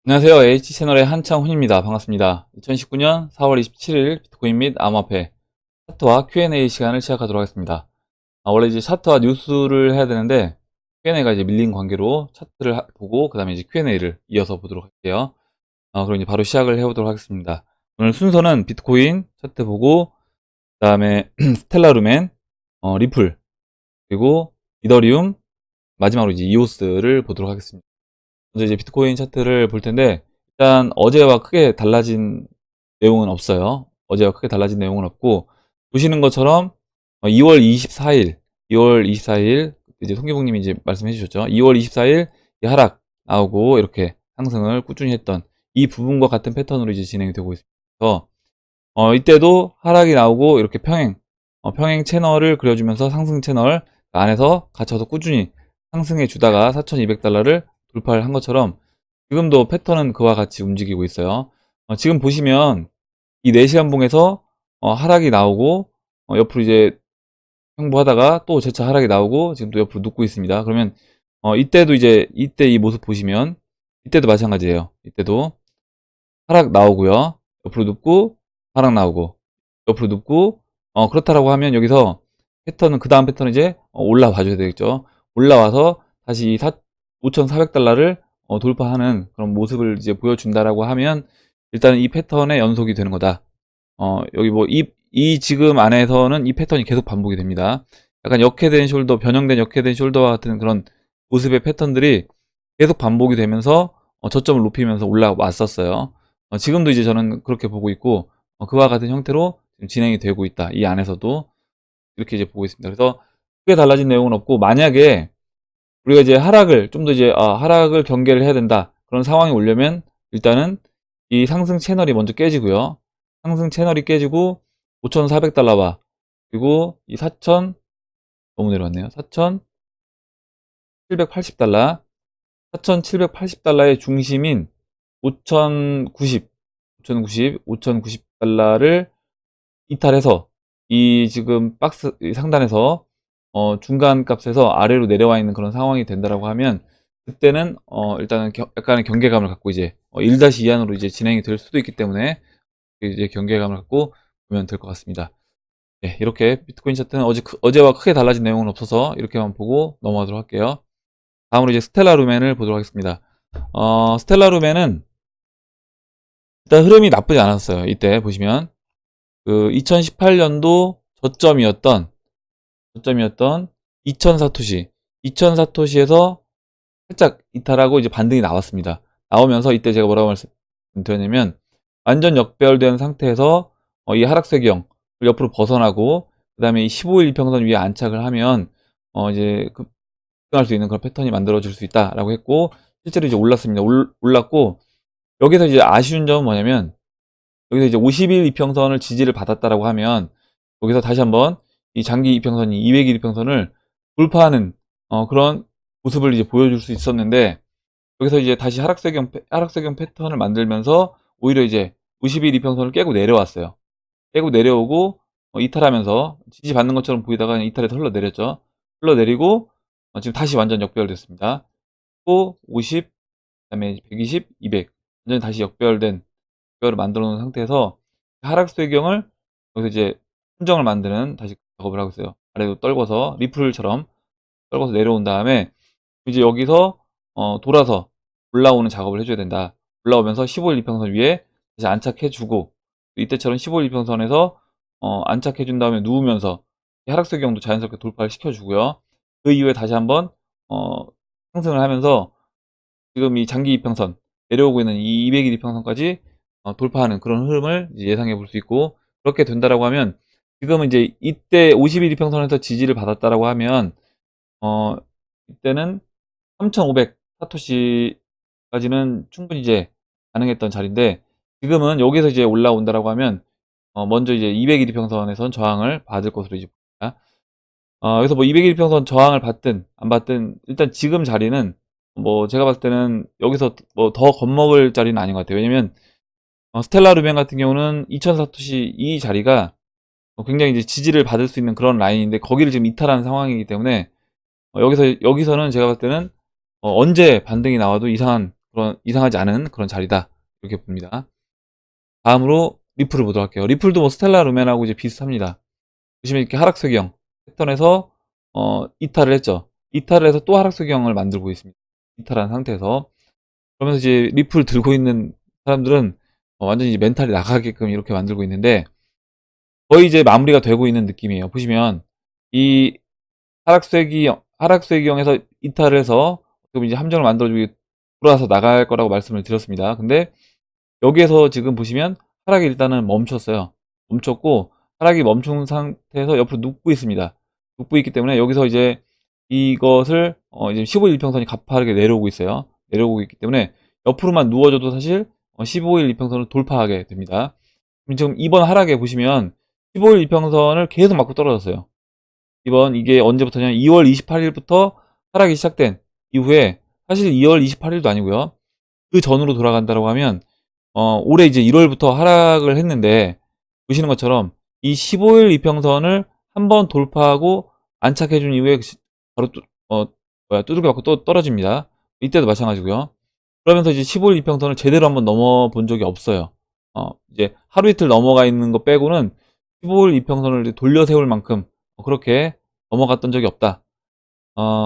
안녕하세요. H채널의 한창훈입니다. 반갑습니다. 2019년 4월 27일 비트코인 및 암호화폐 차트와 Q&A 시간을 시작하도록 하겠습니다. 원래 이제 차트와 뉴스를 해야 되는데 Q&A가 이제 밀린 관계로 차트를 보고 그 다음에 이제 Q&A를 이어서 보도록 할게요. 그럼 이제 바로 시작을 해보도록 하겠습니다. 오늘 순서는 비트코인 차트 보고 그 다음에 스텔라루멘, 리플, 그리고 이더리움, 마지막으로 이제 이오스를 보도록 하겠습니다. 먼저 이제 비트코인 차트를 볼 텐데, 일단 어제와 크게 달라진 내용은 없어요. 어제와 크게 달라진 내용은 없고, 보시는 것처럼 2월 24일 이제 송기봉님이 이제 말씀해 주셨죠. 2월 24일 하락 나오고 이렇게 상승을 꾸준히 했던 이 부분과 같은 패턴으로 이제 진행이 되고 있습니다. 이때도 하락이 나오고 이렇게 평행 채널을 그려주면서 상승 채널 안에서 갇혀서 꾸준히 상승해 주다가 4,200달러를 돌파를 한 것처럼 지금도 패턴은 그와 같이 움직이고 있어요. 지금 보시면 이 4시간 봉에서 하락이 나오고 옆으로 이제 횡보하다가 또 재차 하락이 나오고 지금 또 옆으로 눕고 있습니다. 그러면 이때도 이제 이때 이 모습 보시면 이때도 마찬가지예요. 이때도 하락 나오고요. 옆으로 눕고 하락 나오고 옆으로 눕고 그렇다라고 하면 여기서 패턴은 그 다음 패턴은 이제 올라와 줘야 되겠죠. 올라와서 다시 5,400달러를 돌파하는 그런 모습을 이제 보여준다라고 하면 일단 이 패턴의 연속이 되는 거다. 여기 뭐 이 지금 안에서는 이 패턴이 계속 반복이 됩니다. 약간 역회된 숄더, 변형된 역회된 숄더와 같은 그런 모습의 패턴들이 계속 반복이 되면서 저점을 높이면서 올라왔었어요. 지금도 이제 저는 그렇게 보고 있고 그와 같은 형태로 지금 진행이 되고 있다. 이 안에서도 이렇게 이제 보고 있습니다. 그래서 크게 달라진 내용은 없고, 만약에 우리가 이제 하락을 좀 더 이제 하락을 경계를 해야 된다 그런 상황이 오려면 일단은 이 상승 채널이 먼저 깨지고요. 상승 채널이 깨지고 5,400달러와 그리고 이 4,000 너무 내려왔네요. 4,780달러 4,780달러의 중심인 5,090달러를 이탈해서 이 지금 박스 상단에서 중간 값에서 아래로 내려와 있는 그런 상황이 된다라고 하면 그때는 일단은 약간의 경계감을 갖고 이제 1-2 안으로 이제 진행이 될 수도 있기 때문에 이제 경계감을 갖고 보면 될 것 같습니다. 네, 이렇게 비트코인 차트는 어제와 크게 달라진 내용은 없어서 이렇게만 보고 넘어가도록 할게요. 다음으로 이제 스텔라 루멘을 보도록 하겠습니다. 스텔라 루멘은 일단 흐름이 나쁘지 않았어요. 이때 보시면 그 2018년도 저점이었던 2000사토시에서 살짝 이탈하고 이제 반등이 나왔습니다. 나오면서 이때 제가 뭐라고 말씀드렸냐면 완전 역배열된 상태에서 이 하락세경을 옆으로 벗어나고 그 다음에 이 15일 이평선 위에 안착을 하면 이제 급등할 수 있는 그런 패턴이 만들어질 수 있다라고 했고, 실제로 이제 올랐습니다. 올랐고, 여기서 이제 아쉬운 점은 뭐냐면 여기서 이제 50일 이평선을 지지를 받았다라고 하면 여기서 다시 한번 이 장기 이평선이 200일 이평선을 돌파하는 그런 모습을 이제 보여줄 수 있었는데, 여기서 이제 다시 하락세경 패턴을 만들면서 오히려 이제 50일 이평선을 깨고 내려왔어요. 깨고 내려오고 이탈하면서 지지받는 것처럼 보이다가 이탈해서 흘러내렸죠. 흘러내리고 지금 다시 완전 역배열됐습니다. 또 50, 그다음에 120, 200 완전히 다시 역배열을 만들어 놓은 상태에서 하락세경을 여기서 이제 함정을 만드는 다시 작업을 하고 있어요. 아래로 떨궈서 리플처럼 떨궈서 내려온 다음에 이제 여기서 돌아서 올라오는 작업을 해줘야 된다. 올라오면서 15일 이평선 위에 다시 안착해주고, 이때처럼 15일 이평선에서 안착해준 다음에 누우면서 하락세경도 자연스럽게 돌파를 시켜주고요. 그 이후에 다시 한번 상승을 하면서 지금 이 장기 이평선 내려오고 있는 이 200일 이평선까지 돌파하는 그런 흐름을 예상해 볼 수 있고, 그렇게 된다라고 하면 지금은 이제 이때 50일 이평선에서 지지를 받았다라고 하면 이때는 3,500 사토시까지는 충분히 이제 가능했던 자리인데, 지금은 여기서 이제 올라온다라고 하면 먼저 이제 200일 이평선에선 저항을 받을 것으로 이제 봅니다. 그래서 뭐 200일 이평선 저항을 받든 안 받든 일단 지금 자리는 뭐 제가 봤을 때는 여기서 뭐 더 겁먹을 자리는 아닌 것 같아요. 왜냐면 스텔라 루멘 같은 경우는 2000 사토시 이 자리가 굉장히 이제 지지를 받을 수 있는 그런 라인인데 거기를 지금 이탈하는 상황이기 때문에 여기서는 제가 봤을 때는 언제 반등이 나와도 이상하지 않은 그런 자리다 이렇게 봅니다. 다음으로 리플을 보도록 할게요. 리플도 뭐 스텔라 루멘하고 이제 비슷합니다. 보시면 이렇게 하락세경 패턴에서 이탈을 했죠. 이탈을 해서 또 하락세경을 만들고 있습니다. 이탈한 상태에서 그러면서 이제 리플 들고 있는 사람들은 완전히 이제 멘탈이 나가게끔 이렇게 만들고 있는데 거의 이제 마무리가 되고 있는 느낌이에요. 보시면 이 하락세기형에서 이탈을 해서 지금 이제 함정을 만들어주기 돌아서 나갈 거라고 말씀을 드렸습니다. 근데 여기에서 지금 보시면 하락이 일단은 멈췄어요. 멈췄고 하락이 멈춘 상태에서 옆으로 눕고 있습니다. 눕고 있기 때문에 여기서 이제 이것을 이제 15일 이평선이 가파르게 내려오고 있어요. 내려오고 있기 때문에 옆으로만 누워줘도 사실 15일 이평선을 돌파하게 됩니다. 지금 이번 하락에 보시면 15일 이평선을 계속 맞고 떨어졌어요. 이번 이게 언제부터냐면 2월 28일부터 하락이 시작된 이후에 사실 2월 28일도 아니고요. 그 전으로 돌아간다고 하면 올해 이제 1월부터 하락을 했는데 보시는 것처럼 이 15일 이평선을 한번 돌파하고 안착해준 이후에 바로 두들겨 맞고 또 떨어집니다. 이때도 마찬가지고요. 그러면서 이제 15일 이평선을 제대로 한번 넘어본 적이 없어요. 이제 하루 이틀 넘어가 있는 거 빼고는 15일 이평선을 돌려 세울 만큼 그렇게 넘어갔던 적이 없다.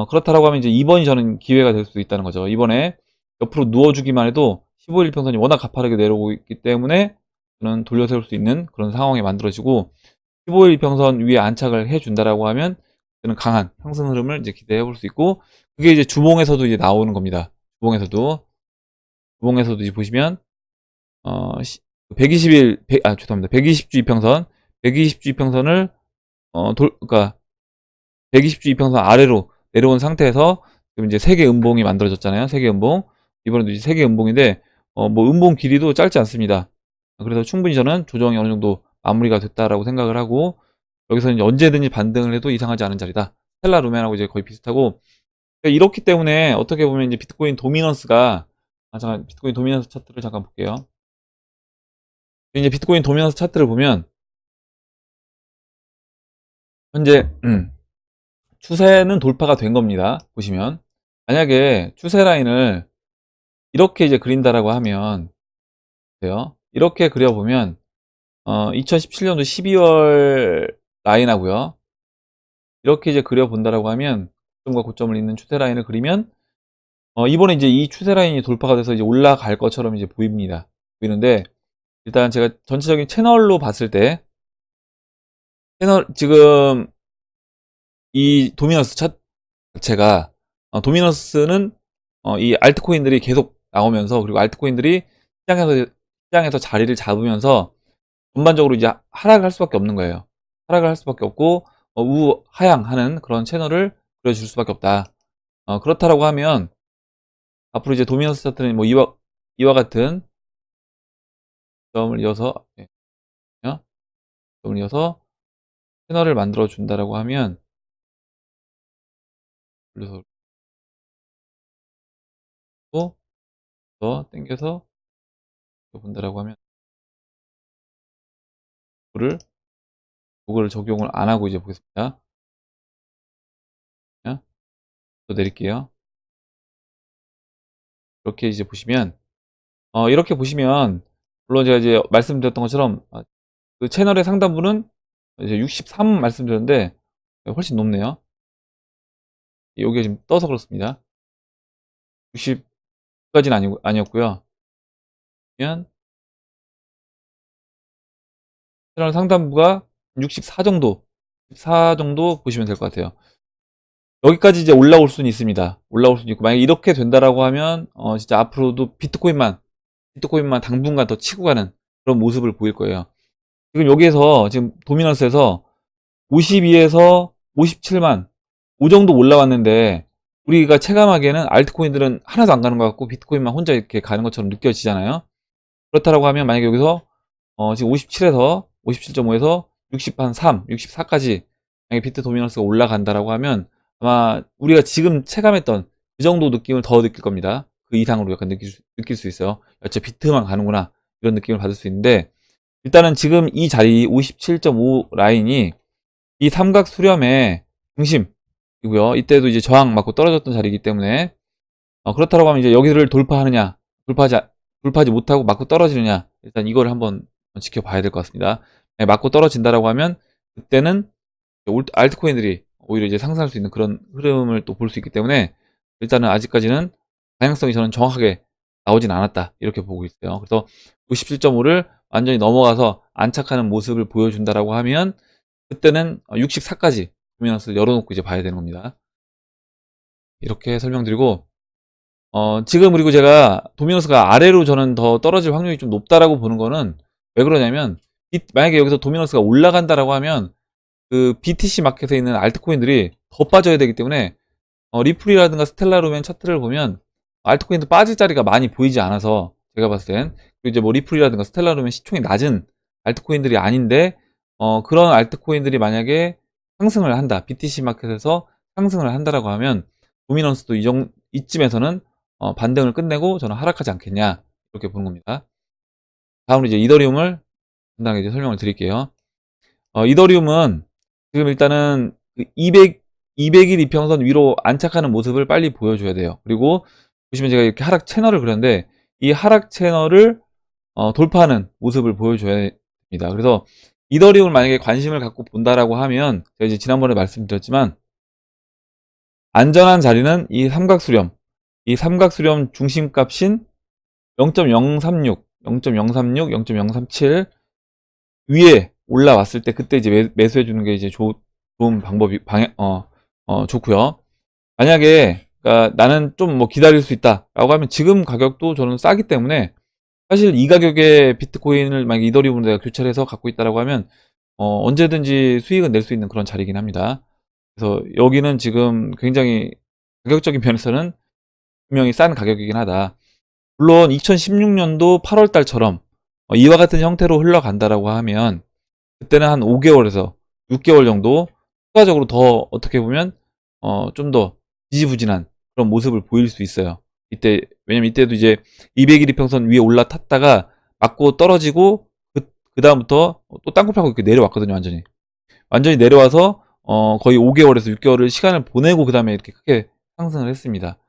그렇다라고 하면 이제 이번이 저는 기회가 될 수도 있다는 거죠. 이번에 옆으로 누워주기만 해도 15일 평선이 워낙 가파르게 내려오고 있기 때문에 저는 돌려 세울 수 있는 그런 상황이 만들어지고 15일 평선 위에 안착을 해준다라고 하면 저는 강한 상승 흐름을 이제 기대해 볼 수 있고 그게 이제 주봉에서도 이제 나오는 겁니다. 주봉에서도 이제 보시면 죄송합니다. 120주 이평선 120주 이평선을 그러니까 120주 이평선 아래로 내려온 상태에서 지금 이제 세개 음봉이 만들어졌잖아요. 세개 음봉. 이번에도 이제 세개 음봉인데 뭐 음봉 길이도 짧지 않습니다. 그래서 충분히 저는 조정이 어느 정도 마무리가 됐다라고 생각을 하고 여기서는 이제 언제든지 반등을 해도 이상하지 않은 자리다. 스텔라 루멘하고 이제 거의 비슷하고 이렇기 때문에 어떻게 보면 이제 비트코인 도미넌스가 잠깐 비트코인 도미넌스 차트를 잠깐 볼게요. 이제 비트코인 도미넌스 차트를 보면 현재 추세는 돌파가 된 겁니다. 보시면 만약에 추세 라인을 이렇게 이제 그린다라고 하면 돼요. 이렇게 그려보면 2017년도 12월 라인하고요. 이렇게 이제 그려본다라고 하면 고점과 고점을 잇는 추세 라인을 그리면 이번에 이제 이 추세 라인이 돌파가 돼서 이제 올라갈 것처럼 이제 보이는데 일단 제가 전체적인 채널로 봤을 때 지금 이 도미넌스 자체가 도미넌스는 이 알트코인들이 계속 나오면서 그리고 알트코인들이 시장에서 자리를 잡으면서 전반적으로 이제 하락을 할 수밖에 없는 거예요. 하락을 할 수밖에 없고 우하향하는 그런 채널을 그려줄 수밖에 없다. 그렇다라고 하면 앞으로 이제 도미넌스 차트는 뭐 이와 같은 점을 이어서 점을 이어서 채널을 만들어 준다라고 하면 그래서 또 당겨서 본다라고 하면 그거를 적용을 안 하고 이제 보겠습니다. 또 내릴게요. 이렇게 이제 보시면 이렇게 보시면 물론 제가 이제 말씀드렸던 것처럼 그 채널의 상단부는 이제 63 말씀드렸는데 훨씬 높네요. 여기가 지금 떠서 그렇습니다. 60까지는 아니었고요. 그러면 채널 상단부가 64 정도, 64 정도 보시면 될 것 같아요. 여기까지 이제 올라올 수는 있습니다. 올라올 수는 있고 만약에 이렇게 된다라고 하면 진짜 앞으로도 비트코인만 당분간 더 치고 가는 그런 모습을 보일 거예요. 지금 여기에서 지금 도미넌스에서 52에서 57만 이 정도 올라왔는데 우리가 체감하기에는 알트코인들은 하나도 안 가는 것 같고 비트코인만 혼자 이렇게 가는 것처럼 느껴지잖아요. 그렇다라고 하면 만약에 여기서 지금 57에서 57.5에서 63, 64까지 만약에 비트 도미넌스가 올라간다라고 하면 아마 우리가 지금 체감했던 그 정도 느낌을 더 느낄 겁니다. 그 이상으로 약간 느낄 수 있어요. 어차피 비트만 가는구나 이런 느낌을 받을 수 있는데 일단은 지금 이 자리 57.5 라인이 이 삼각 수렴의 중심이고요. 이때도 이제 저항 맞고 떨어졌던 자리이기 때문에 그렇다고 하면 이제 여기를 돌파하느냐, 돌파하지 못하고 맞고 떨어지느냐, 일단 이걸 한번 지켜봐야 될 것 같습니다. 네, 맞고 떨어진다라고 하면 그때는 알트코인들이 오히려 이제 상승할 수 있는 그런 흐름을 또 볼 수 있기 때문에 일단은 아직까지는 방향성이 저는 정확하게 나오진 않았다 이렇게 보고 있어요. 그래서 97.5를 완전히 넘어가서 안착하는 모습을 보여준다라고 하면 그때는 64까지 도미넌스 열어놓고 이제 봐야 되는 겁니다. 이렇게 설명드리고 지금 그리고 제가 도미넌스가 아래로 저는 더 떨어질 확률이 좀 높다라고 보는 거는 왜 그러냐면 만약에 여기서 도미넌스가 올라간다라고 하면 그 BTC 마켓에 있는 알트코인들이 더 빠져야 되기 때문에 리플이라든가 스텔라 루멘 차트를 보면 알트코인도 빠질 자리가 많이 보이지 않아서 제가 봤을 땐 그리고 이제 뭐 리플이라든가 스텔라 루멘 시총이 낮은 알트코인들이 아닌데 그런 알트코인들이 만약에 상승을 한다, BTC 마켓에서 상승을 한다라고 하면 도미넌스도 이쯤에서는 반등을 끝내고 저는 하락하지 않겠냐 이렇게 보는 겁니다. 다음으로 이제 이더리움을 간단하게 이제 설명을 드릴게요. 이더리움은 지금 일단은 200일 이평선 위로 안착하는 모습을 빨리 보여줘야 돼요. 그리고 보시면 제가 이렇게 하락 채널을 그렸는데 이 하락 채널을 돌파하는 모습을 보여줘야 됩니다. 그래서 이더리움을 만약에 관심을 갖고 본다라고 하면 제가 이제 지난번에 말씀드렸지만 안전한 자리는 이 삼각수렴 중심값인 0.036, 0.036, 0.037 위에 올라왔을 때 그때 이제 매수해 주는 게 이제 좋은 방법이 좋고요. 만약에 그러니까 나는 좀 뭐 기다릴 수 있다라고 하면 지금 가격도 저는 싸기 때문에 사실 이 가격에 비트코인을 만약에 이더리움으로 내가 교체를 해서 갖고 있다라고 하면 언제든지 수익은 낼 수 있는 그런 자리이긴 합니다. 그래서 여기는 지금 굉장히 가격적인 면에서는 분명히 싼 가격이긴 하다. 물론 2016년도 8월달처럼 이와 같은 형태로 흘러간다라고 하면 그때는 한 5개월에서 6개월 정도 추가적으로 더 어떻게 보면 좀 더 지지부진한 그런 모습을 보일 수 있어요. 이때 왜냐면 이때도 이제 200일 이평선 위에 올라탔다가 맞고 떨어지고 그 다음부터 또 땅굴 파고 이렇게 내려왔거든요. 완전히 내려와서 거의 5개월에서 6개월을 시간을 보내고 그 다음에 이렇게 크게 상승을 했습니다.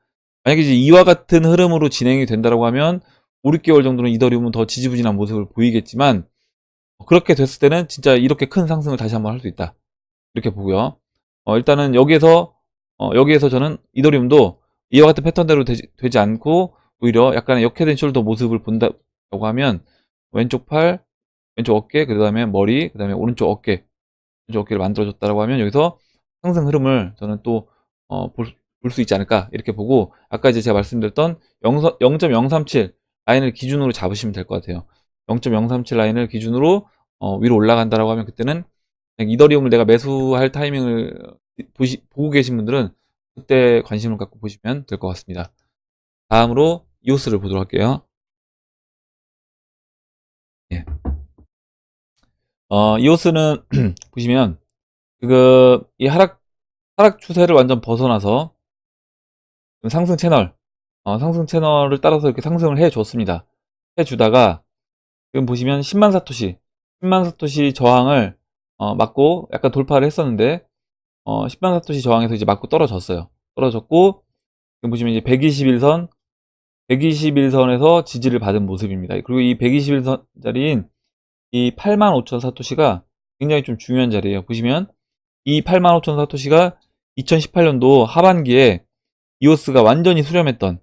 만약에 이제 이와 같은 흐름으로 진행이 된다고 하면 5, 6개월 정도는 이더리움은 더 지지부진한 모습을 보이겠지만 그렇게 됐을 때는 진짜 이렇게 큰 상승을 다시 한번 할 수 있다. 이렇게 보고요. 일단은 여기에서 저는 이더리움도 이와 같은 패턴대로 되지 않고 오히려 약간의 역헤드 숄더 모습을 본다고 하면 왼쪽 팔, 왼쪽 어깨, 그 다음에 머리, 그 다음에 오른쪽 어깨를 만들어줬다라고 하면 여기서 상승 흐름을 저는 또 볼 수 있지 않을까 이렇게 보고 아까 이제 제가 말씀드렸던 0.037 라인을 기준으로 잡으시면 될 것 같아요. 0.037 라인을 기준으로 위로 올라간다라고 하면 그때는 이더리움을 내가 매수할 타이밍을 보고 계신 분들은 그때 관심을 갖고 보시면 될 것 같습니다. 다음으로 이오스를 보도록 할게요. 예. 이오스는 보시면 이 하락 추세를 완전 벗어나서 상승 채널을 따라서 이렇게 상승을 해줬습니다. 해주다가 지금 보시면 10만 사토시 저항을 맞고 약간 돌파를 했었는데 10만 사토시 저항에서 이제 맞고 떨어졌어요. 떨어졌고 지금 보시면 이제 121선에서 지지를 받은 모습입니다. 그리고 이 121선 자리인 이 85,000 사토시가 굉장히 좀 중요한 자리예요. 보시면 이 85,000 사토시가 2018년도 하반기에 이오스가 완전히 수렴했던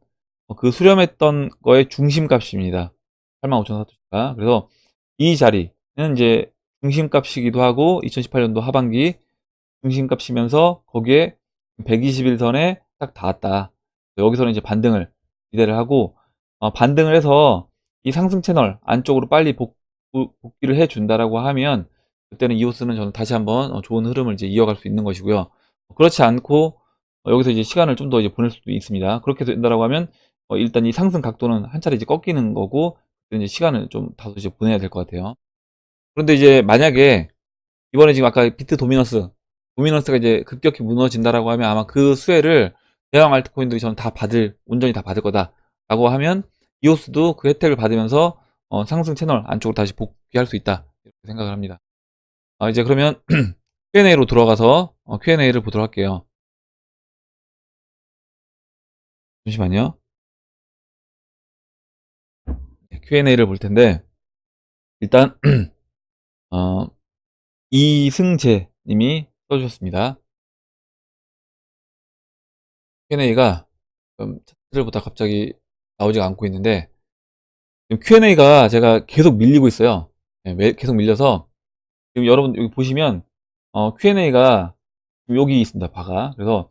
그 수렴했던 거의 중심값입니다. 85,000 사토시가. 그래서 이 자리는 이제 중심값이기도 하고 2018년도 하반기 중심값이면서 거기에 121선에 딱 닿았다. 여기서는 이제 반등을 기대를 하고 반등을 해서 이 상승 채널 안쪽으로 빨리 복귀를 해준다라고 하면 그때는 이오스는 저는 다시 한번 좋은 흐름을 이제 이어갈 수 있는 것이고요. 그렇지 않고 여기서 이제 시간을 좀 더 이제 보낼 수도 있습니다. 그렇게 된다라고 하면 일단 이 상승 각도는 한 차례 이제 꺾이는 거고 이제 시간을 좀 다소 이제 보내야 될 것 같아요. 그런데 이제 만약에 이번에 지금 아까 비트 도미넌스가 이제 급격히 무너진다라고 하면 아마 그 수혜를 대형 알트코인들이 저는 온전히 다 받을 거다라고 하면 이오스도 그 혜택을 받으면서 상승 채널 안쪽으로 다시 복귀할 수 있다. 이렇게 생각을 합니다. 이제 그러면 Q&A로 들어가서 Q&A를 보도록 할게요. 잠시만요. Q&A를 볼 텐데 일단 어, 이승재 님이 써주셨습니다. Q&A가 차트를 보다 갑자기 나오지가 않고 있는데 Q&A가 제가 계속 밀리고 있어요. 네, 계속 밀려서 지금 여러분 여기 보시면 Q&A가 여기 있습니다. 바가. 그래서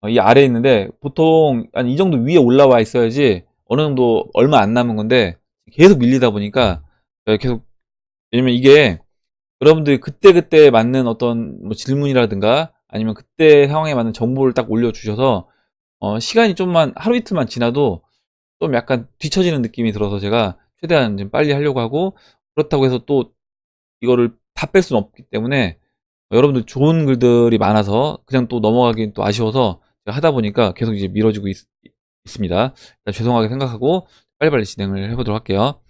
이 아래에 있는데 보통 한 이 정도 위에 올라와 있어야지 어느 정도 얼마 안 남은 건데 계속 밀리다 보니까 계속, 왜냐면 이게 여러분들이 그때그때 맞는 어떤 뭐 질문이라든가 아니면 그때 상황에 맞는 정보를 딱 올려주셔서 시간이 좀만 하루 이틀만 지나도 좀 약간 뒤처지는 느낌이 들어서 제가 최대한 좀 빨리 하려고 하고, 그렇다고 해서 또 이거를 다 뺄 수는 없기 때문에 여러분들 좋은 글들이 많아서 그냥 또 넘어가긴 또 아쉬워서 제가 하다 보니까 계속 이제 미뤄지고 있습니다. 죄송하게 생각하고 빨리빨리 진행을 해보도록 할게요.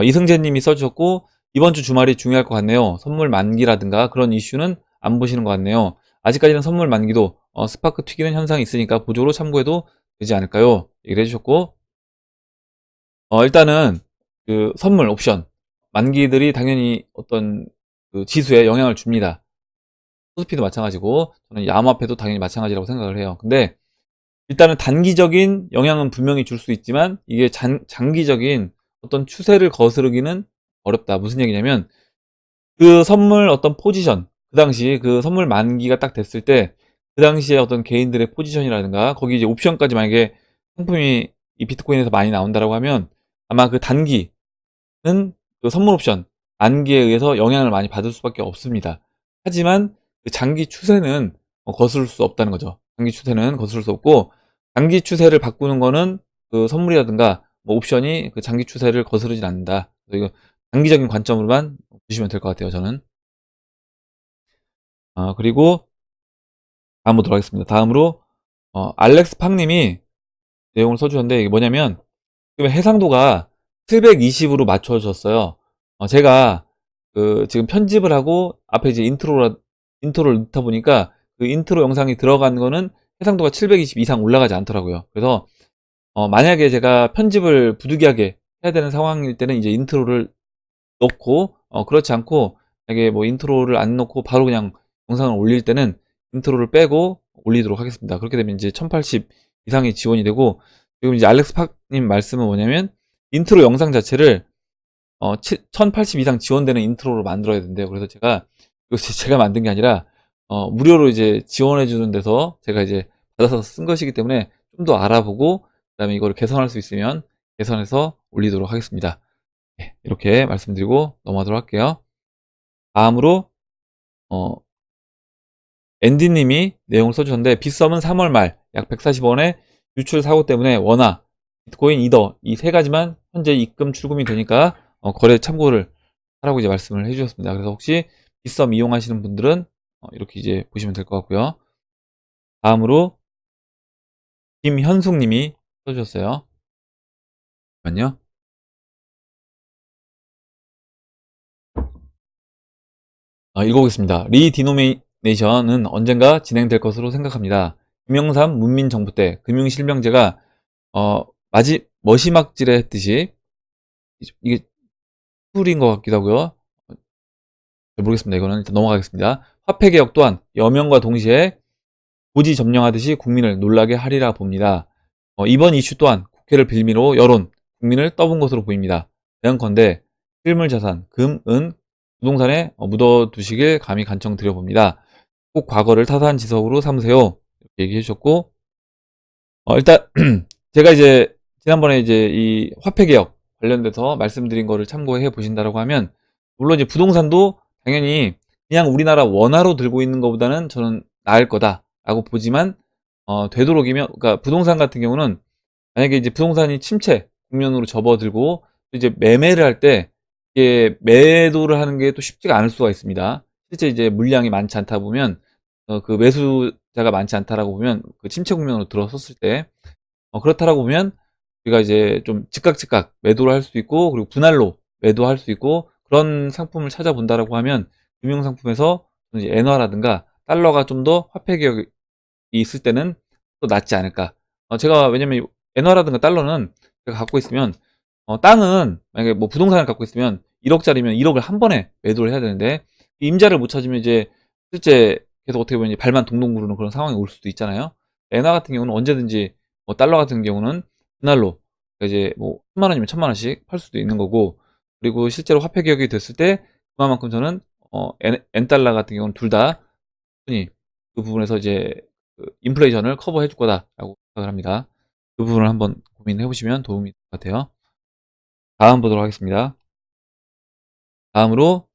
이승재 님이 써주셨고, 이번 주 주말이 중요할 것 같네요. 선물 만기라든가 그런 이슈는 안 보시는 것 같네요. 아직까지는 선물 만기도 스파크 튀기는 현상이 있으니까 보조로 참고해도 되지 않을까요? 얘기를 해주셨고, 일단은 그 선물 옵션 만기들이 당연히 어떤 그 지수에 영향을 줍니다. 코스피도 마찬가지고 저는 암호화폐도 당연히 마찬가지라고 생각을 해요. 근데 일단은 단기적인 영향은 분명히 줄 수 있지만 이게 장기적인 어떤 추세를 거스르기는 어렵다. 무슨 얘기냐면 그 선물 어떤 포지션, 그 당시 그 선물 만기가 딱 됐을 때 그 당시에 어떤 개인들의 포지션이라든가 거기 이제 옵션까지 만약에 상품이 이 비트코인에서 많이 나온다라고 하면 아마 그 단기는 그 선물 옵션 만기에 의해서 영향을 많이 받을 수밖에 없습니다. 하지만 그 장기 추세는 거스를 수 없다는 거죠. 장기 추세는 거스를 수 없고, 장기 추세를 바꾸는 거는 그 선물이라든가 뭐 옵션이 그 장기 추세를 거스르진 않는다. 그래서 이거 장기적인 관점으로만 보시면 될 것 같아요, 저는. 그리고 다음으로 들어가겠습니다. 다음으로 알렉스 팡님이 내용을 써주셨는데 이게 뭐냐면 지금 해상도가 720으로 맞춰졌어요. 제가 그 지금 편집을 하고 앞에 이제 인트로를 넣다 보니까 그 인트로 영상이 들어간 거는 해상도가 720 이상 올라가지 않더라고요. 그래서 만약에 제가 편집을 부득이하게 해야 되는 상황일 때는 이제 인트로를 넣고, 그렇지 않고 만약에 뭐 인트로를 안 넣고 바로 그냥 영상을 올릴 때는 인트로를 빼고 올리도록 하겠습니다. 그렇게 되면 이제 1080 이상이 지원이 되고, 지금 이제 알렉스 팍님 말씀은 뭐냐면 인트로 영상 자체를 1080 이상 지원되는 인트로로 만들어야 된대요. 그래서 이거 제가 만든 게 아니라 무료로 이제 지원해 주는 데서 제가 이제 받아서 쓴 것이기 때문에 좀 더 알아보고 그다음에 이거를 개선할 수 있으면 개선해서 올리도록 하겠습니다. 네, 이렇게 말씀드리고 넘어가도록 할게요. 다음으로 어, 앤디님이 내용을 써주셨는데, 빗썸은 3월 말 약 140원의 유출 사고 때문에 원화, 비트코인, 이더 이 세 가지만 현재 입금 출금이 되니까 거래 참고를 하라고 이제 말씀을 해주셨습니다. 그래서 혹시 빗썸 이용하시는 분들은 이렇게 이제 보시면 될 것 같고요. 다음으로 김현숙님이 써주셨어요. 잠깐만요. 읽어보겠습니다. 리디노미네이션은 언젠가 진행될 것으로 생각합니다. 김영삼 문민정부 때 금융실명제가 머시막질에 했듯이 이게 툴인 것 같기도 하고요. 잘 모르겠습니다. 이거는 일단 넘어가겠습니다. 화폐개혁 또한 여명과 동시에 고지 점령하듯이 국민을 놀라게 하리라 봅니다. 이번 이슈 또한 국회를 빌미로 여론, 국민을 떠본 것으로 보입니다. 예컨대 실물자산, 금, 은, 부동산에 묻어두시길 감히 간청드려봅니다. 꼭 과거를 타사한 지석으로 삼으세요. 이렇게 얘기해 주셨고, 일단 제가 이제 지난번에 이제 이 화폐개혁 관련돼서 말씀드린 거를 참고해 보신다라고 하면, 물론 이제 부동산도 당연히 그냥 우리나라 원화로 들고 있는 것보다는 저는 나을 거다라고 보지만, 되도록이면, 그러니까 부동산 같은 경우는 만약에 이제 부동산이 침체 국면으로 접어들고 이제 매매를 할 때 이게 매도를 하는 게 또 쉽지가 않을 수가 있습니다. 실제 이제 물량이 많지 않다 보면 그 매수자가 많지 않다라고 보면 그 침체 국면으로 들어섰을 때 그렇다라고 보면 우리가 이제 좀 즉각 매도를 할 수 있고, 그리고 분할로 매도할 수 있고 그런 상품을 찾아본다라고 하면 금융상품에서 이제 엔화라든가 달러가 좀 더 화폐 개혁이 있을 때는 또 낫지 않을까. 제가 왜냐면 엔화라든가 달러는 제가 갖고 있으면 땅은 만약에 뭐 부동산을 갖고 있으면 1억짜리면 1억을 한 번에 매도를 해야 되는데 임자를 못 찾으면 이제 실제 계속 어떻게 보면 이제 발만 동동 구르는 그런 상황이 올 수도 있잖아요. 엔화 같은 경우는 언제든지 뭐 달러 같은 경우는 그날로 이제 뭐 10만 원이면 1000만 원씩 팔 수도 있는 거고 그리고 실제로 화폐 개혁이 됐을 때 그만큼 저는 엔 달러 같은 경우는 둘 다 충분히 그 부분에서 이제 그 인플레이션을 커버해 줄 거다라고 생각을 합니다. 그 부분을 한번 고민해 보시면 도움이 될 것 같아요. 다음 보도록 하겠습니다. 다음으로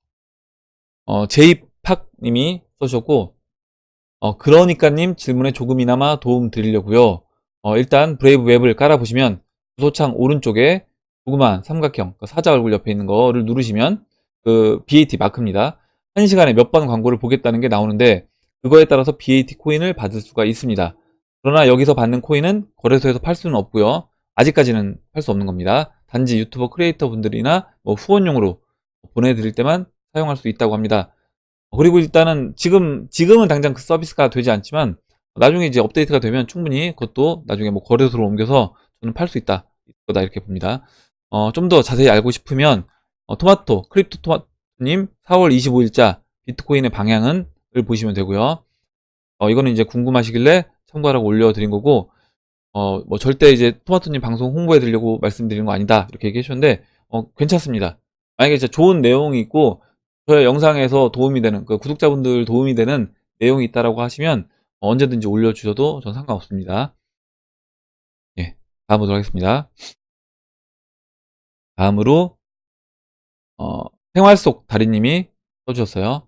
제이팍님이 써주셨고 그러니까님 질문에 조금이나마 도움 드리려고요. 일단 브레이브 웹을 깔아보시면 주소창 오른쪽에 조그만 삼각형 그 사자 얼굴 옆에 있는 거를 누르시면 그 BAT 마크입니다. 1시간에 몇 번 광고를 보겠다는 게 나오는데 그거에 따라서 BAT 코인을 받을 수가 있습니다. 그러나 여기서 받는 코인은 거래소에서 팔 수는 없고요. 아직까지는 팔 수 없는 겁니다. 단지 유튜버 크리에이터 분들이나 뭐 후원용으로 보내드릴 때만 사용할 수 있다고 합니다. 그리고 일단은 지금은 당장 그 서비스가 되지 않지만 나중에 이제 업데이트가 되면 충분히 그것도 나중에 뭐 거래소로 옮겨서 저는 팔 수 있다. 거다 이렇게 봅니다. 좀 더 자세히 알고 싶으면 크립토 토마토님 4월 25일자 비트코인의 방향을 보시면 되고요. 이거는 이제 궁금하시길래 참고하라고 올려드린 거고 뭐 절대 이제 토마토님 방송 홍보해 드리려고 말씀드리는 거 아니다. 이렇게 얘기해 주셨는데 괜찮습니다. 만약에 진짜 좋은 내용이 있고 저의 영상에서 도움이 되는 그 구독자분들 도움이 되는 내용이 있다라고 하시면 언제든지 올려주셔도 전 상관없습니다. 예, 다음 보도록 하겠습니다. 다음으로 생활 속 달인님이 써주셨어요.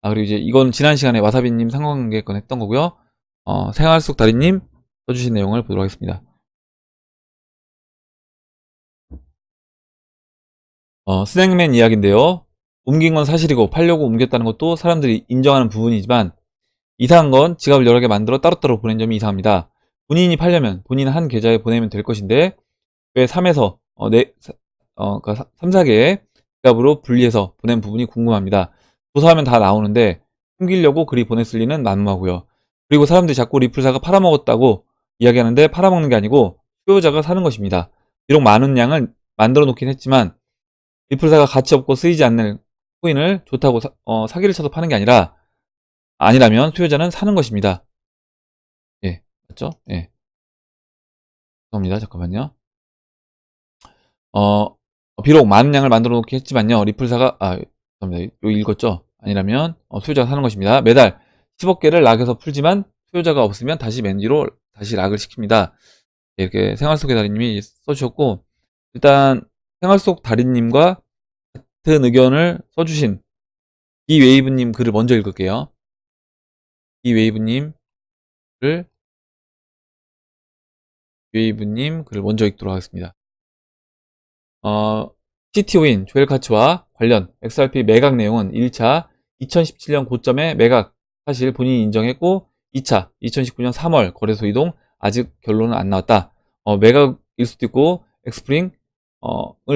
그리고 이제 이건 지난 시간에 와사비님 상관관계건 했던 거고요. 생활 속 달인님 써주신 내용을 보도록 하겠습니다. 스낵맨 이야기인데요. 옮긴 건 사실이고 팔려고 옮겼다는 것도 사람들이 인정하는 부분이지만 이상한 건 지갑을 여러 개 만들어 따로따로 보낸 점이 이상합니다. 본인이 팔려면 본인 한 계좌에 보내면 될 것인데 왜 3에서 3, 4개의 지갑으로 분리해서 보낸 부분이 궁금합니다. 조사하면 다 나오는데 숨기려고 그리 보냈을 리는 만무하고요. 그리고 사람들이 자꾸 리플사가 팔아먹었다고 이야기하는데 팔아먹는 게 아니고 수요자가 사는 것입니다. 비록 많은 양을 만들어 놓긴 했지만 리플사가 가치 없고 쓰이지 않는 코인을 좋다고 사기를 쳐서 파는 게 아니라면 수요자는 사는 것입니다. 예, 맞죠? 예. 죄송합니다. 잠깐만요. 비록 많은 양을 만들어 놓긴 했지만요. 리플사가, 죄송합니다. 여기 읽었죠? 아니라면, 수요자가 사는 것입니다. 매달 10억 개를 락에서 풀지만 수요자가 없으면 다시 맨지로 다시 락을 시킵니다. 이렇게 생활 속의 달인님이 써주셨고, 일단, 생활 속 달인님과 같은 의견을 써주신 이웨이브님 글을 먼저 읽을게요. 이웨이브님 글을 먼저 읽도록 하겠습니다. CTO인 조엘 카츠와 관련 XRP 매각 내용은 1차 2017년 고점의 매각 사실 본인이 인정했고 2차 2019년 3월 거래소 이동 아직 결론은 안 나왔다. 매각일 수도 있고 엑스프링을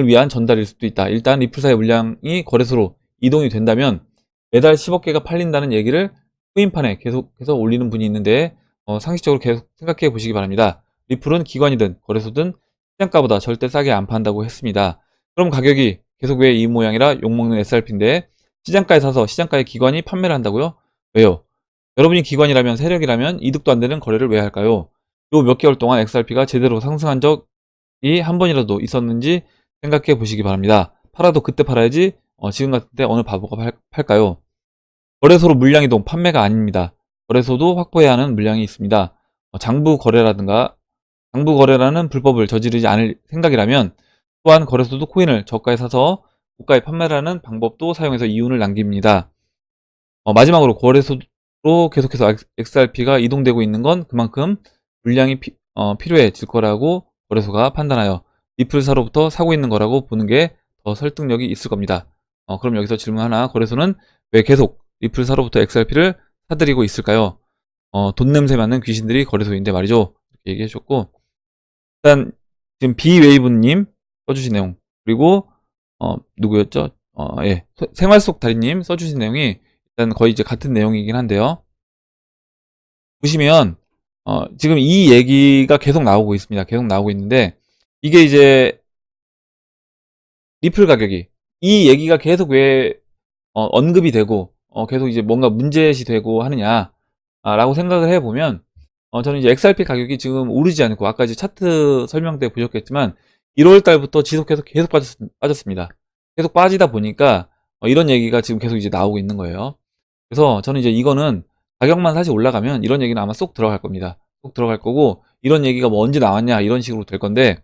위한 전달일 수도 있다. 일단 리플사의 물량이 거래소로 이동이 된다면 매달 10억개가 팔린다는 얘기를 후인판에 계속해서 올리는 분이 있는데 상식적으로 계속 생각해 보시기 바랍니다. 리플은 기관이든 거래소든 시장가보다 절대 싸게 안 판다고 했습니다. 그럼 가격이 계속 왜 이 모양이라 욕먹는 SRP인데 시장가에 사서 시장가에 기관이 판매를 한다고요? 왜요? 여러분이 기관이라면 세력이라면 이득도 안 되는 거래를 왜 할까요? 요 몇 개월 동안 XRP가 제대로 상승한 적이 한 번이라도 있었는지 생각해 보시기 바랍니다. 팔아도 그때 팔아야지 지금 같은 때 어느 바보가 팔까요? 거래소로 물량 이동 판매가 아닙니다. 거래소도 확보해야 하는 물량이 있습니다. 장부 거래라는 불법을 저지르지 않을 생각이라면 또한 거래소도 코인을 저가에 사서 고가에 판매하는 방법도 사용해서 이윤을 남깁니다. 마지막으로 거래소로 계속해서 XRP가 이동되고 있는 건 그만큼 물량이 필요해질 거라고 거래소가 판단하여 리플사로부터 사고 있는 거라고 보는 게 더 설득력이 있을 겁니다. 그럼 여기서 질문 하나, 거래소는 왜 계속 리플사로부터 XRP를 사들이고 있을까요? 돈 냄새 맡는 귀신들이 거래소인데 말이죠. 이렇게 얘기해 주셨고 일단 지금 비웨이브님 써주신 내용 그리고 누구였죠? 예. 생활 속 달인님 써주신 내용이 일단 거의 이제 같은 내용이긴 한데요. 보시면 지금 이 얘기가 계속 나오고 있습니다. 계속 나오고 있는데 이게 이제 리플 가격이 이 얘기가 계속 왜 언급이 되고 계속 이제 뭔가 문제시 되고 하느냐 라고 생각을 해보면 저는 이제 XRP 가격이 지금 오르지 않고 아까 이제 차트 설명 때 보셨겠지만 1월 달부터 지속해서 계속 빠졌습니다. 계속 빠지다 보니까 이런 얘기가 지금 계속 이제 나오고 있는 거예요. 그래서 저는 이제 이거는 가격만 사실 올라가면 이런 얘기는 아마 쏙 들어갈 겁니다. 쏙 들어갈 거고 이런 얘기가 뭐 언제 나왔냐 이런 식으로 될 건데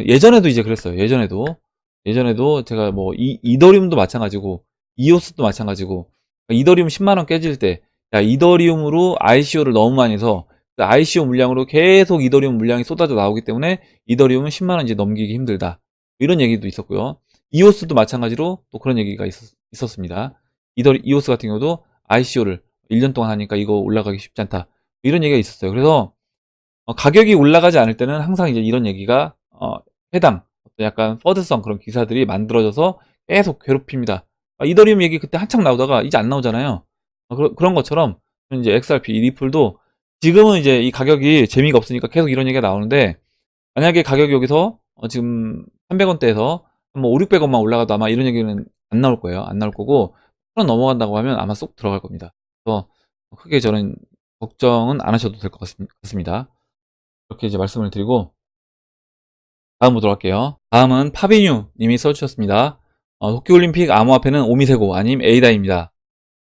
예전에도 이제 그랬어요. 예전에도 제가 뭐 이더리움도 마찬가지고 이오스도 마찬가지고 이더리움 10만원 깨질 때 야, 이더리움으로 ICO를 너무 많이 해서 그 ICO 물량으로 계속 이더리움 물량이 쏟아져 나오기 때문에 이더리움은 10만원 이제 넘기기 힘들다. 이런 얘기도 있었고요. 이오스도 마찬가지로 또 그런 얘기가 있었습니다. 이오스 같은 경우도 ICO를 1년 동안 하니까 이거 올라가기 쉽지 않다. 이런 얘기가 있었어요. 그래서 가격이 올라가지 않을 때는 항상 이제 이런 얘기가 해당 약간 퍼드성 그런 기사들이 만들어져서 계속 괴롭힙니다. 이더리움 얘기 그때 한창 나오다가 이제 안 나오잖아요. 그런 것처럼 이제 XRP, 리플도 지금은 이제 이 가격이 재미가 없으니까 계속 이런 얘기가 나오는데 만약에 가격이 여기서 지금 300원대에서 뭐 5, 600원만 올라가도 아마 이런 얘기는 안 나올 거예요. 안 나올 거고 1000원 넘어간다고 하면 아마 쏙 들어갈 겁니다. 그래서 크게 저는 걱정은 안 하셔도 될 것 같습니다. 이렇게 이제 말씀을 드리고 다음 보도록 할게요. 다음은 파비뉴 님이 써주셨습니다. 도쿄올림픽 암호화폐는 오미세고 아님 에이다입니다.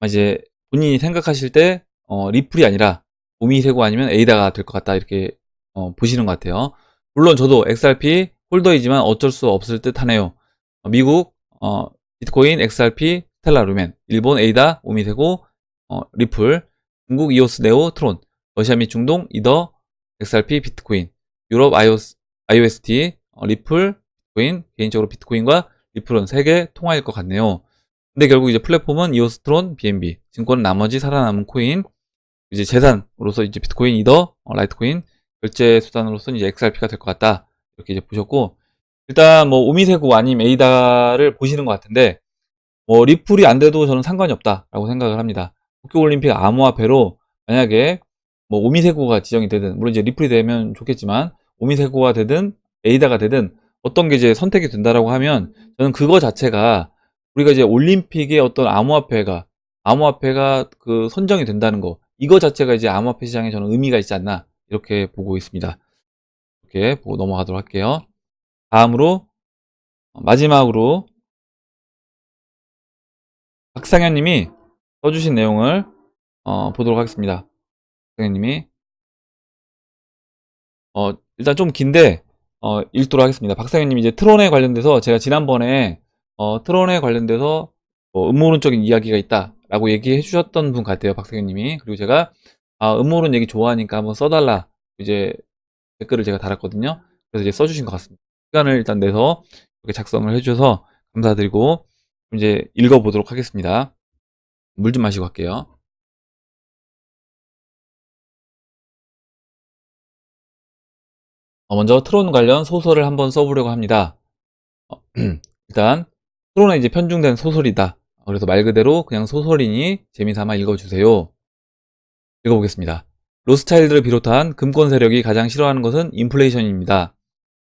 이제 본인이 생각하실 때 리플이 아니라 오미세고 아니면 에이다가 될 것 같다 이렇게 보시는 것 같아요. 물론 저도 XRP 홀더이지만 어쩔 수 없을 듯 하네요. 미국 비트코인, XRP, 스텔라 루멘, 일본 에이다, 오미세고, 리플, 중국 이오스 네오, 트론, 러시아 및 중동 이더, XRP, 비트코인, 유럽 IOST, 리플, 비트코인, 개인적으로 비트코인과 리플은 3개 통화일 것 같네요. 근데 결국 이제 플랫폼은 이오스트론, BNB, 증권은 나머지 살아남은 코인, 이제 재산으로서 이제 비트코인, 이더, 라이트코인, 결제 수단으로서는 이제 XRP가 될 것 같다. 이렇게 이제 보셨고, 일단 뭐 오미세고 아님 에이다를 보시는 것 같은데, 뭐 리플이 안 돼도 저는 상관이 없다라고 생각을 합니다. 도쿄올림픽 암호화폐로 만약에 뭐 오미세고가 지정이 되든, 물론 이제 리플이 되면 좋겠지만, 오미세고가 되든 에이다가 되든 어떤 게 이제 선택이 된다라고 하면 저는 그거 자체가 우리가 이제 올림픽의 어떤 암호화폐가 그 선정이 된다는 거 이거 자체가 이제 암호화폐 시장에 저는 의미가 있지 않나 이렇게 보고 있습니다. 이렇게 보고 넘어가도록 할게요. 다음으로 마지막으로 박상현 님이 써주신 내용을 보도록 하겠습니다. 박상현 님이 일단 좀 긴데 읽도록 하겠습니다. 박상현 님이 이제 트론에 관련돼서 제가 지난번에 트론에 관련돼서 음모론적인 이야기가 있다라고 얘기해 주셨던 분 같아요. 박상현 님이. 그리고 제가 음모론 얘기 좋아하니까 한번 써달라 이제 댓글을 제가 달았거든요. 그래서 이제 써주신 것 같습니다. 시간을 일단 내서 이렇게 작성을 해주셔서 감사드리고 이제 읽어보도록 하겠습니다. 물 좀 마시고 할게요. 먼저 트론 관련 소설을 한번 써보려고 합니다. 일단 트론에 이제 편중된 소설이다. 그래서 말 그대로 그냥 소설이니 재미삼아 읽어주세요. 읽어보겠습니다. 로스차일드를 비롯한 금권 세력이 가장 싫어하는 것은 인플레이션입니다.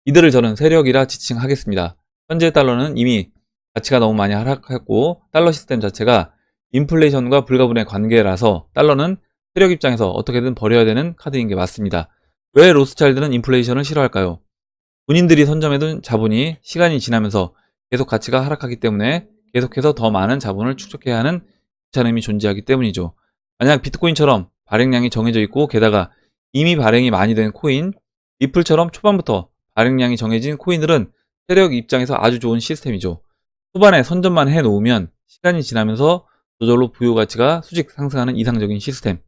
이들을 저는 세력이라 지칭하겠습니다. 현재 달러는 이미 가치가 너무 많이 하락했고 달러 시스템 자체가 인플레이션과 불가분의 관계라서 달러는 세력 입장에서 어떻게든 버려야 되는 카드인 게 맞습니다. 왜 로스차일드는 인플레이션을 싫어할까요? 본인들이 선점해둔 자본이 시간이 지나면서 계속 가치가 하락하기 때문에 계속해서 더 많은 자본을 축적해야 하는 귀찮음이 존재하기 때문이죠. 만약 비트코인처럼 발행량이 정해져 있고 게다가 이미 발행이 많이 된 코인, 리플처럼 초반부터 발행량이 정해진 코인들은 세력 입장에서 아주 좋은 시스템이죠. 초반에 선점만 해놓으면 시간이 지나면서 저절로 부여가치가 수직 상승하는 이상적인 시스템.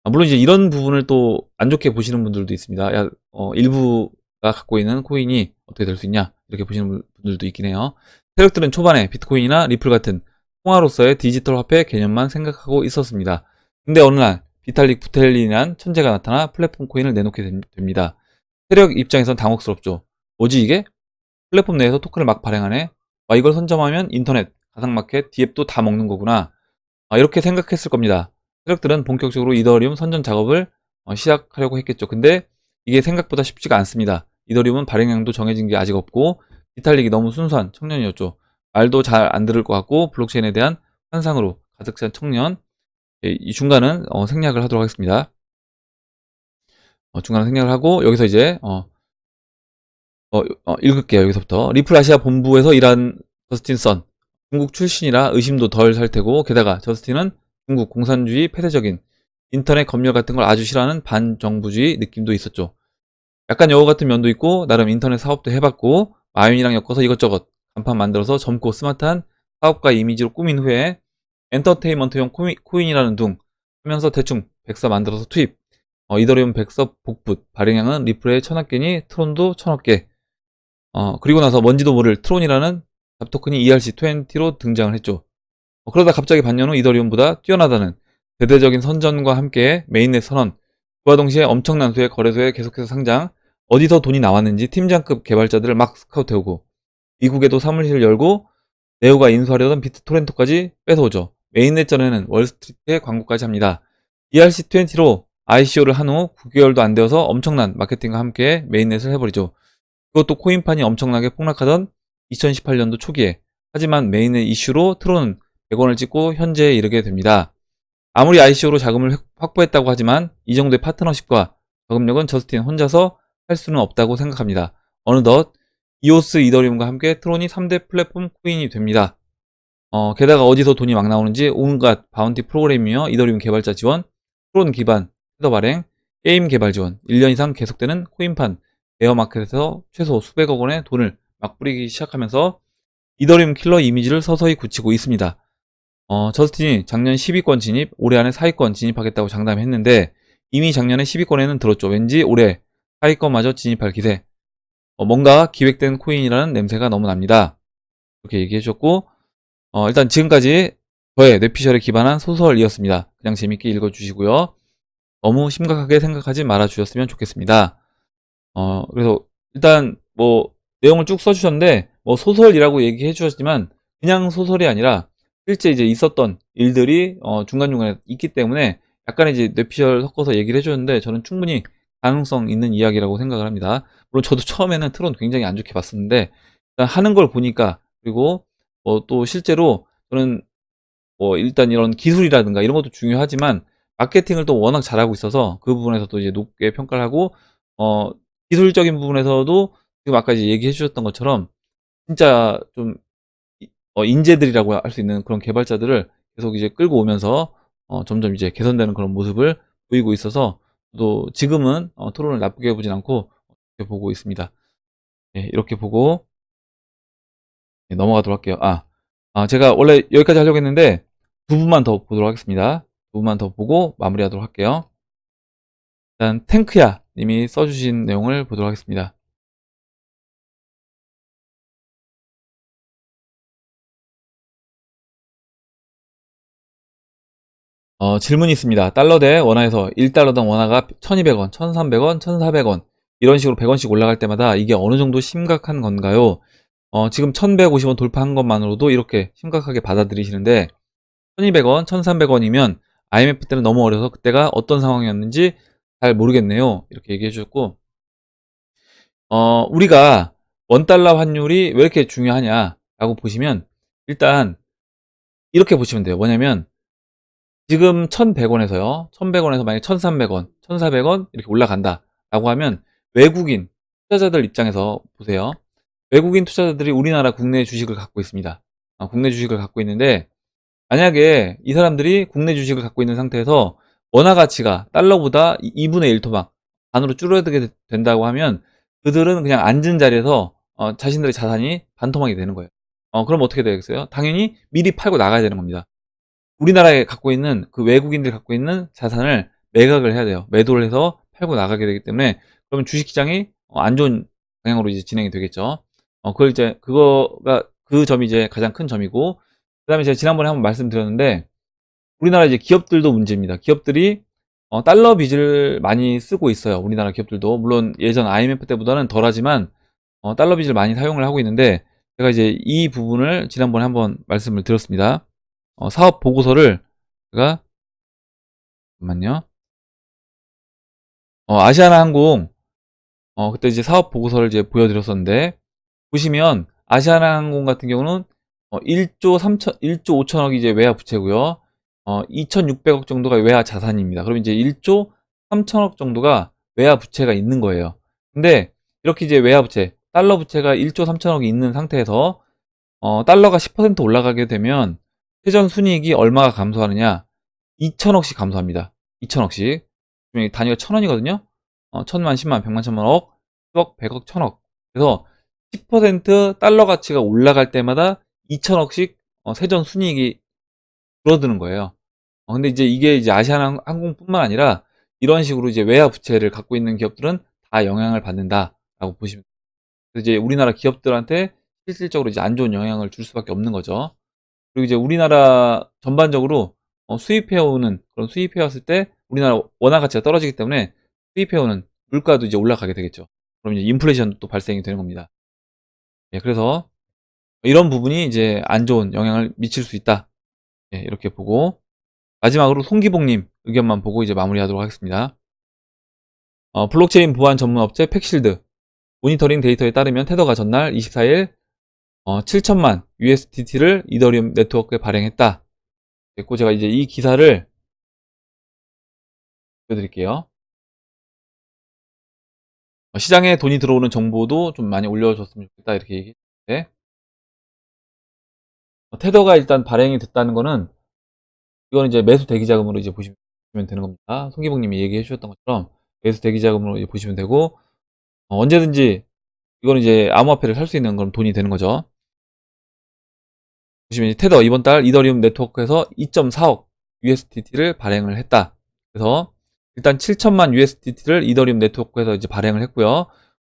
물론 이제 이런 부분을 또 안 좋게 보시는 분들도 있습니다. 야, 일부가 갖고 있는 코인이 어떻게 될 수 있냐 이렇게 보시는 분들도 있긴 해요. 세력들은 초반에 비트코인이나 리플 같은 통화로서의 디지털 화폐 개념만 생각하고 있었습니다. 근데 어느 날 비탈릭 부텔린이란 천재가 나타나 플랫폼 코인을 내놓게 됩니다. 세력 입장에선 당혹스럽죠. 뭐지 이게? 플랫폼 내에서 토큰을 막 발행하네. 이걸 선점하면 인터넷, 가상마켓, 디앱도 다 먹는 거구나. 이렇게 생각했을 겁니다. 세력들은 본격적으로 이더리움 선전 작업을 시작하려고 했겠죠. 근데 이게 생각보다 쉽지가 않습니다. 이더리움은 발행량도 정해진 게 아직 없고 비탈릭이 너무 순수한 청년이었죠. 말도 잘 안 들을 것 같고 블록체인에 대한 환상으로 가득 찬 청년. 이 중간은 생략을 하도록 하겠습니다. 중간은 생략을 하고 여기서 이제 읽을게요. 여기서부터. 리플 아시아 본부에서 일한 저스틴 선. 중국 출신이라 의심도 덜 살 테고 게다가 저스틴은 중국 공산주의 폐쇄적인 인터넷 검열 같은 걸 아주 싫어하는 반정부주의 느낌도 있었죠. 약간 여우 같은 면도 있고 나름 인터넷 사업도 해봤고 마윈이랑 엮어서 이것저것 간판 만들어서 젊고 스마트한 사업가 이미지로 꾸민 후에 엔터테인먼트용 코인이라는 둥 하면서 대충 백서 만들어서 투입. 이더리움 백서 복붙. 발행량은 리플의 1000억 개니 트론도 1000억 개. 그리고 나서 뭔지도 모를 트론이라는 잡토큰이 ERC20로 등장을 했죠. 그러다 갑자기 반년 후 이더리움보다 뛰어나다는 대대적인 선전과 함께 메인넷 선언, 그와 동시에 엄청난 수의 거래소에 계속해서 상장, 어디서 돈이 나왔는지 팀장급 개발자들을 막 스카우트해오고 미국에도 사무실을 열고 네오가 인수하려던 비트토렌토까지 뺏어오죠. 메인넷 전에는 월스트리트에 광고까지 합니다. ERC20로 ICO를 한 후 9개월도 안 되어서 엄청난 마케팅과 함께 메인넷을 해버리죠. 그것도 코인판이 엄청나게 폭락하던 2018년도 초기에. 하지만 메인넷 이슈로 트론은 100원을 찍고 현재에 이르게 됩니다. 아무리 ICO로 자금을 확보했다고 하지만 이 정도의 파트너십과 자금력은 저스틴 혼자서 할 수는 없다고 생각합니다. 어느덧 이오스 이더리움과 함께 트론이 3대 플랫폼 코인이 됩니다. 게다가 어디서 돈이 막 나오는지 온갖 바운티 프로그램이며 이더리움 개발자 지원, 트론 기반 헤더 발행, 게임 개발 지원, 1년 이상 계속되는 코인판, 베어마켓에서 최소 수백억 원의 돈을 막 뿌리기 시작하면서 이더리움 킬러 이미지를 서서히 굳히고 있습니다. 저스틴이 작년 10위권 진입, 올해 안에 4위권 진입하겠다고 장담했는데 이미 작년에 10위권에는 들었죠. 왠지 올해 4위권마저 진입할 기세. 뭔가 기획된 코인이라는 냄새가 너무 납니다. 이렇게 얘기해 주셨고 일단 지금까지 저의 뇌피셜에 기반한 소설이었습니다. 그냥 재밌게 읽어주시고요. 너무 심각하게 생각하지 말아 주셨으면 좋겠습니다. 그래서 일단 뭐 내용을 쭉 써주셨는데 뭐 소설이라고 얘기해 주셨지만 그냥 소설이 아니라 실제 이제 있었던 일들이 중간중간에 있기 때문에 약간의 이제 뇌피셜 섞어서 얘기를 해주셨는데 저는 충분히 가능성 있는 이야기라고 생각을 합니다. 물론 저도 처음에는 트론 굉장히 안 좋게 봤었는데 일단 하는 걸 보니까 그리고 또 실제로 저는 일단 이런 기술이라든가 이런 것도 중요하지만 마케팅을 또 워낙 잘하고 있어서 그 부분에서도 이제 높게 평가를 하고 기술적인 부분에서도 지금 아까 이제 얘기해 주셨던 것처럼 진짜 좀 인재들이라고 할 수 있는 그런 개발자들을 계속 이제 끌고 오면서 점점 이제 개선되는 그런 모습을 보이고 있어서 또 지금은 토론을 나쁘게 보진 않고 이렇게 보고 있습니다. 예, 이렇게 보고 넘어가도록 할게요. 제가 원래 여기까지 하려고 했는데 두 분만 더 보도록 하겠습니다. 두 분만 더 보고 마무리하도록 할게요. 일단 탱크야 님이 써주신 내용을 보도록 하겠습니다. 질문이 있습니다. 달러 대 원화에서 1달러당 원화가 1200원, 1300원, 1400원 이런 식으로 100원씩 올라갈 때마다 이게 어느 정도 심각한 건가요? 지금 1150원 돌파한 것만으로도 이렇게 심각하게 받아들이시는데 1200원, 1300원이면 IMF 때는 너무 어려서 그때가 어떤 상황이었는지 잘 모르겠네요. 이렇게 얘기해 주셨고 우리가 원달러 환율이 왜 이렇게 중요하냐라고 보시면 일단 이렇게 보시면 돼요. 뭐냐면 지금 1100원에서요. 1100원에서 만약에 1300원, 1400원 이렇게 올라간다 라고 하면 외국인 투자자들 입장에서 보세요. 외국인 투자자들이 우리나라 국내 주식을 갖고 있습니다. 국내 주식을 갖고 있는데 만약에 이 사람들이 국내 주식을 갖고 있는 상태에서 원화 가치가 달러보다 2분의 1 토막 반으로 줄어들게 된다고 하면 그들은 그냥 앉은 자리에서 자신들의 자산이 반토막이 되는 거예요. 그럼 어떻게 되겠어요? 당연히 미리 팔고 나가야 되는 겁니다. 우리나라에 갖고 있는 그 외국인들이 갖고 있는 자산을 매각을 해야 돼요. 매도를 해서 팔고 나가게 되기 때문에 그러면 주식시장이 안 좋은 방향으로 이제 진행이 되겠죠. 그걸 이제 그거가 그 점이 이제 가장 큰 점이고 그다음에 제가 지난번에 한번 말씀드렸는데 우리나라 이제 기업들도 문제입니다. 기업들이 달러 빚을 많이 쓰고 있어요. 우리나라 기업들도 물론 예전 IMF 때보다는 덜하지만 달러 빚을 많이 사용을 하고 있는데, 제가 이제 이 부분을 지난번에 한번 말씀을 드렸습니다. 사업 보고서를 제가, 잠깐만요. 아시아나항공, 그때 이제 사업 보고서를 이제 보여드렸었는데, 보시면 아시아나항공 같은 경우는 1조 3천, 1조 5천억이 이제 외화 부채고요. 2,600억 정도가 외화 자산입니다. 그럼 이제 1조 3천억 정도가 외화 부채가 있는 거예요. 근데 이렇게 이제 외화 부채, 달러 부채가 1조 3천억이 있는 상태에서 달러가 10% 올라가게 되면 세전 순이익이 얼마가 감소하느냐? 2천억씩 감소합니다. 2천억씩. 단위가 1,000원이거든요. 천만, 10만, 100만, 1000만, 억, 10억, 100억, 1000억. 그래서 10% 달러 가치가 올라갈 때마다 2천억씩 세전 순이익이 줄어드는 거예요. 근데 이제 이게 이제 아시아나항공뿐만 아니라 이런 식으로 이제 외화 부채를 갖고 있는 기업들은 다 영향을 받는다라고 보시면 돼요. 그래서 이제 우리나라 기업들한테 실질적으로 이제 안 좋은 영향을 줄 수밖에 없는 거죠. 그리고 이제 우리나라 전반적으로 수입해오는 그런 수입해왔을 때 우리나라 원화 가치가 떨어지기 때문에 수입해오는 물가도 이제 올라가게 되겠죠. 그럼 이제 인플레이션도 또 발생이 되는 겁니다. 예, 그래서 이런 부분이 이제 안 좋은 영향을 미칠 수 있다. 예, 이렇게 보고 마지막으로 송기봉님 의견만 보고 이제 마무리하도록 하겠습니다. 블록체인 보안 전문 업체 팩실드 모니터링 데이터에 따르면 테더가 전날 24일 7천만 USDT를 이더리움 네트워크에 발행했다. 됐고 제가 이제 이 기사를 보여드릴게요. 시장에 돈이 들어오는 정보도 좀 많이 올려줬으면 좋겠다 이렇게 얘기했는데 테더가 일단 발행이 됐다는 거는 이건 이제 매수 대기 자금으로 이제 보시면 되는 겁니다. 송기봉님이 얘기해 주셨던 것처럼 매수 대기 자금으로 이제 보시면 되고 언제든지 이건 이제 암호화폐를 살 수 있는 그런 돈이 되는 거죠. 보시면 이제 테더 이번 달 이더리움 네트워크에서 2.4억 USDT를 발행을 했다. 그래서 일단 7천만 USDT를 이더리움 네트워크에서 이제 발행을 했고요.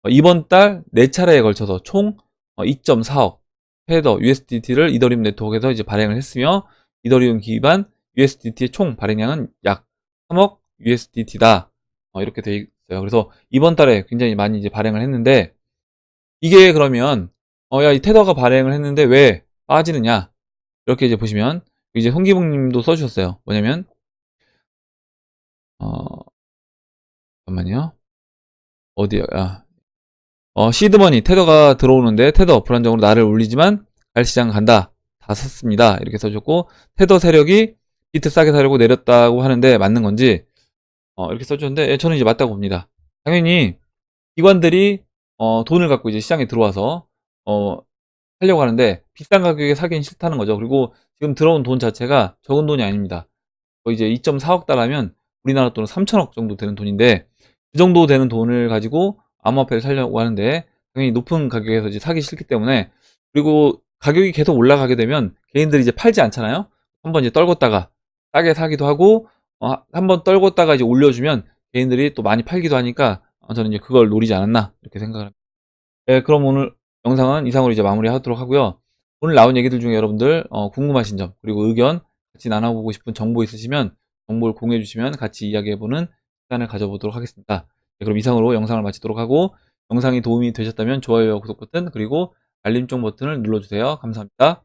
이번 달 4차례에 걸쳐서 총 2.4억 테더 USDT를 이더리움 네트워크에서 이제 발행을 했으며 이더리움 기반 USDT의 총 발행량은 약 3억 USDT다. 이렇게 돼 있어요. 그래서 이번 달에 굉장히 많이 이제 발행을 했는데 이게 그러면 야, 이 테더가 발행을 했는데 왜 빠지느냐? 이렇게 이제 보시면 이제 송기봉 님도 써주셨어요. 뭐냐면 어 잠깐만요. 어디야? 시드머니 테더가 들어오는데 테더 불안정으로 나를 울리지만 알시장 간다. 다 샀습니다. 이렇게 써줬고 테더 세력이 비트 싸게 사려고 내렸다고 하는데 맞는 건지 이렇게 써줬는데 예, 저는 이제 맞다고 봅니다. 당연히 기관들이 돈을 갖고 이제 시장에 들어와서 어, 하려고 하는데 비싼 가격에 사기는 싫다는 거죠. 그리고 지금 들어온 돈 자체가 적은 돈이 아닙니다. 거의 이제 2.4억 달러면 우리나라 돈은 3천억 정도 되는 돈인데 그 정도 되는 돈을 가지고 암호화폐를 사려고 하는데 당연히 높은 가격에서 이제 사기 싫기 때문에 그리고 가격이 계속 올라가게 되면 개인들이 이제 팔지 않잖아요. 한번 이제 떨궜다가 싸게 사기도 하고 한번 떨궜다가 이제 올려주면 개인들이 또 많이 팔기도 하니까 저는 이제 그걸 노리지 않았나 이렇게 생각을 합니다. 네, 그럼 오늘 영상은 이상으로 이제 마무리하도록 하고요. 오늘 나온 얘기들 중에 여러분들 궁금하신 점 그리고 의견 같이 나눠보고 싶은 정보 있으시면 정보를 공유해 주시면 같이 이야기해보는 시간을 가져보도록 하겠습니다. 네, 그럼 이상으로 영상을 마치도록 하고 영상이 도움이 되셨다면 좋아요와 구독 버튼 그리고 알림종 버튼을 눌러주세요. 감사합니다.